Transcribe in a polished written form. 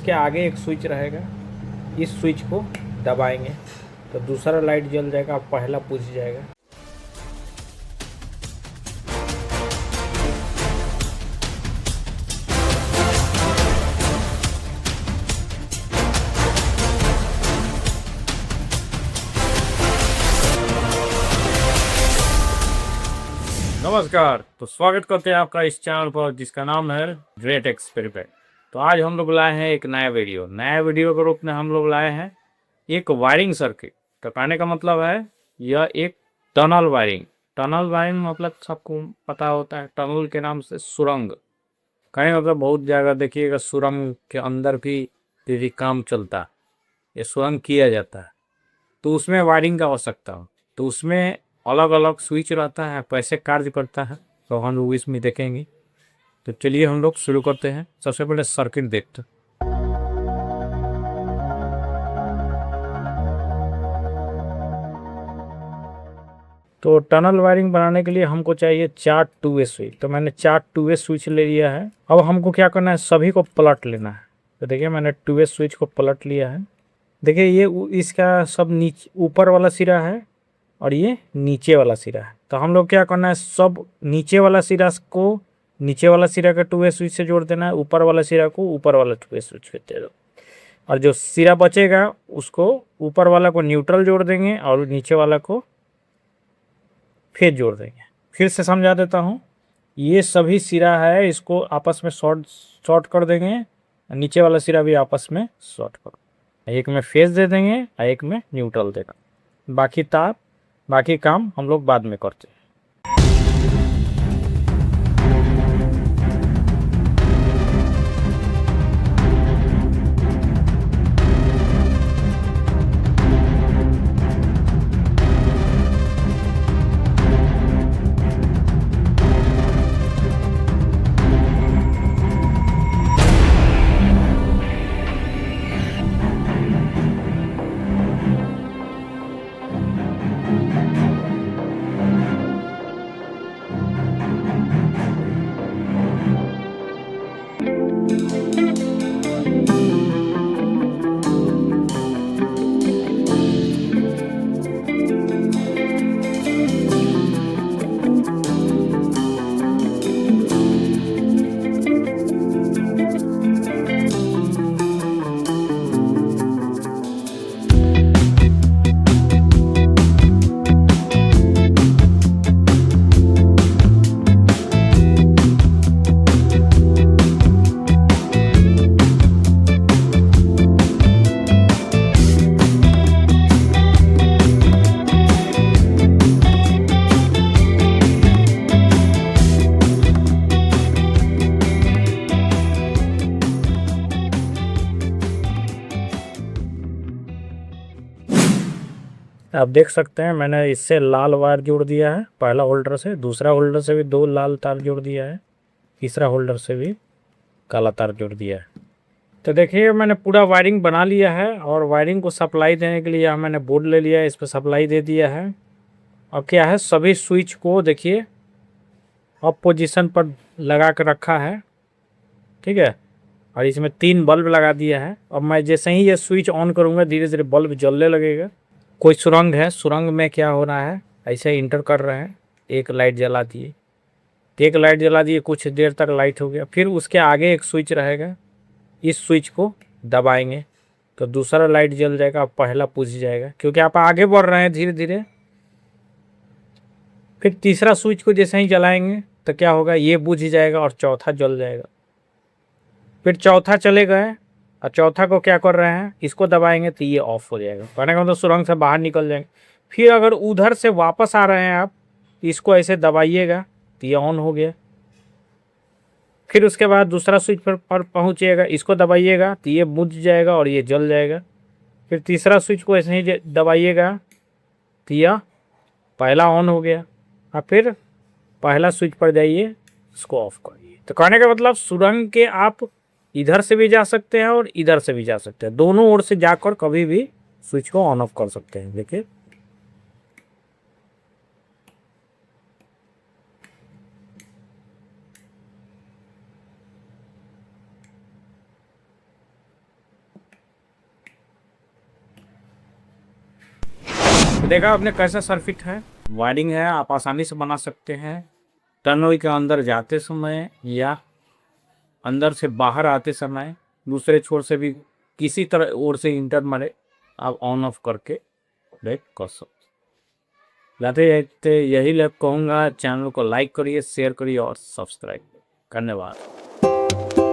उसके आगे एक स्विच रहेगा, इस स्विच को दबाएंगे तो दूसरा लाइट जल जाएगा, पहला बुझ जाएगा। नमस्कार, तो स्वागत करते हैं आपका इस चैनल पर जिसका नाम है ग्रेट एक्सपेरिमेंट। तो आज हम लोग लाए हैं एक नया वीडियो के रूप में हम लोग लाए हैं एक वायरिंग सर्किट। तो कहने का मतलब है यह एक टनल वायरिंग मतलब सबको पता होता है, टनल के नाम से सुरंग। कहने का मतलब बहुत जगह देखिएगा सुरंग के अंदर भी काम चलता है, ये सुरंग किया जाता है, तो उसमें वायरिंग का आवश्यकता हो, तो उसमें अलग अलग स्विच रहता है, कैसे कार्य करता है तो हम लोग इसमें देखेंगे। तो चलिए हम लोग शुरू करते हैं। सबसे पहले सर्किट देखते हैं। तो टनल वायरिंग बनाने के लिए हमको चाहिए 4 टू वे स्विच। तो मैंने 4 टू वे स्विच ले लिया है। अब हमको क्या करना है, सभी को पलट लेना है। तो देखिए मैंने टू वे स्विच को पलट लिया है। देखिए ये इसका सब नीचे ऊपर वाला सिरा है और ये नीचे वाला सिरा है। तो हम लोग क्या करना है, सब नीचे वाला सिरा को नीचे वाला सिरा का टू वे स्विच से जोड़ देना है, ऊपर वाला सिरा को ऊपर वाला टू वे स्विच पे दे दो, और जो सिरा बचेगा उसको ऊपर वाला को न्यूट्रल जोड़ देंगे और नीचे वाला को फिर जोड़ देंगे। फिर से समझा देता हूँ, ये सभी सिरा है, इसको आपस में शॉर्ट कर देंगे, नीचे वाला सिरा भी आपस में शॉर्ट कर, एक में फेज दे देंगे और एक में न्यूट्रल देगा। बाकी काम हम लोग बाद में करते हैं। आप देख सकते हैं मैंने इससे लाल वायर जोड़ दिया है पहला होल्डर से, दूसरा होल्डर से भी 2 लाल तार जोड़ दिया है, तीसरा होल्डर से भी काला तार जोड़ दिया है। तो देखिए मैंने पूरा वायरिंग बना लिया है और वायरिंग को सप्लाई देने के लिए मैंने बोर्ड ले लिया है, इस पर सप्लाई दे दिया है। अब क्या है, सभी स्विच को देखिए अप पोजीशन पर लगा कर रखा है, ठीक है, और इसमें 3 बल्ब लगा दिया है। अब मैं जैसे ही ये स्विच ऑन करूँगा धीरे धीरे बल्ब जलने लगेगा। कोई सुरंग है, सुरंग में क्या हो रहा है, ऐसे इंटर कर रहे हैं, एक लाइट जला दिए, एक लाइट जला दिए, कुछ देर तक लाइट हो गया, फिर उसके आगे एक स्विच रहेगा, इस स्विच को दबाएंगे तो दूसरा लाइट जल जाएगा, पहला बुझ जाएगा क्योंकि आप आगे बढ़ रहे हैं धीरे धीरे। फिर तीसरा स्विच को जैसे ही जलाएंगे तो क्या होगा, ये बुझ जाएगा और चौथा जल जाएगा। फिर चौथा चले गए और चौथा को क्या कर रहे हैं, इसको दबाएंगे तो ये ऑफ हो जाएगा, कहने का मतलब सुरंग से बाहर निकल जाएंगे। फिर अगर उधर से वापस आ रहे हैं आप, इसको ऐसे दबाइएगा तो ये ऑन हो गया। फिर उसके बाद दूसरा स्विच पर पहुंचिएगा, इसको दबाइएगा तो ये बुझ जाएगा और ये जल जाएगा। फिर तीसरा स्विच को ऐसे ही दबाइएगा तो यह पहला ऑन हो गया, और फिर पहला स्विच पर जाइए, इसको ऑफ करिए। तो कहने का मतलब सुरंग के आप इधर से भी जा सकते हैं और इधर से भी जा सकते हैं, दोनों ओर से जाकर कभी भी स्विच को ऑन ऑफ कर सकते हैं। देखिए देखा आपने कैसा सर्किट है, वायरिंग है, आप आसानी से बना सकते हैं। टनल के अंदर जाते समय या अंदर से बाहर आते समय दूसरे छोर से भी किसी तरह ओर से इंटर मारे आप ऑन ऑफ करके देख कर सकते। जाते जाते यही कहूँगा, चैनल को लाइक करिए, शेयर करिए और सब्सक्राइब करिए। धन्यवाद।